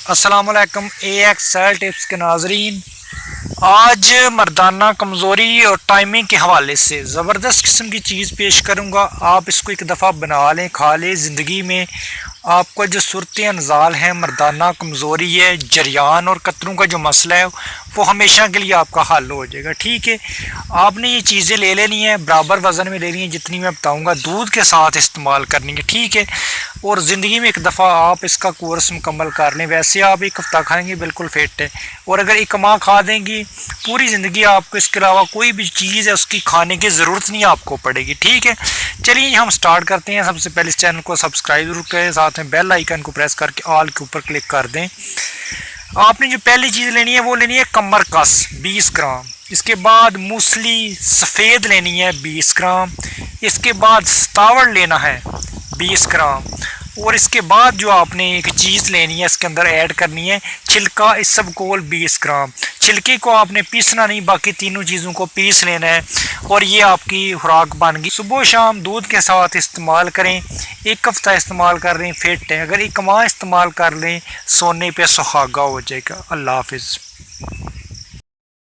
अस्सलामुअलैकुम AXL tips के नाजरीन। आज मर्दाना कमज़ोरी और टाइमिंग के हवाले से ज़बरदस्त किस्म की चीज़ पेश करूँगा। आप इसको एक दफ़ा बना लें, खा लें। ज़िंदगी में आपका जो सूरत अनज़ाल है, मर्दाना कमज़ोरी है, जरियान और कतरों का जो मसला है वो हमेशा के लिए आपका हल हो जाएगा। ठीक है, आपने ये चीज़ें ले लेनी है, बराबर वज़न में लेनी है जितनी मैं बताऊँगा, दूध के साथ इस्तेमाल करनी है। ठीक है, और ज़िंदगी में एक दफ़ा आप इसका कोर्स मुकम्मल कर लें। वैसे आप एक हफ़्ता खाएंगे बिल्कुल फिट है, और अगर एक माह खा देंगी पूरी ज़िंदगी आपको इसके अलावा कोई भी चीज़ है उसकी खाने की ज़रूरत नहीं आपको पड़ेगी। ठीक है, चलिए हम स्टार्ट करते हैं। सबसे पहले इस चैनल को सब्सक्राइब जरूर करें, साथ में बेल आइकन को प्रेस करके ऑल के ऊपर क्लिक कर दें। आपने जो पहली चीज़ लेनी है वो लेनी है कमर कस 20 ग्राम। इसके बाद मूसली सफ़ेद लेनी है 20 ग्राम। इसके बाद सतावड़ लेना है 20 ग्राम। और इसके बाद जो आपने एक चीज़ लेनी है इसके अंदर ऐड करनी है छिलका इसबगोल 20 ग्राम। छिलके को आपने पीसना नहीं, बाकी तीनों चीज़ों को पीस लेना है और ये आपकी खुराक बन गई। सुबह शाम दूध के साथ इस्तेमाल करें। एक हफ्ता इस्तेमाल कर रहे हैं फिट है, अगर एक माह इस्तेमाल कर लें सोने पे सुहागा हो जाएगा। अल्लाह हाफिज़।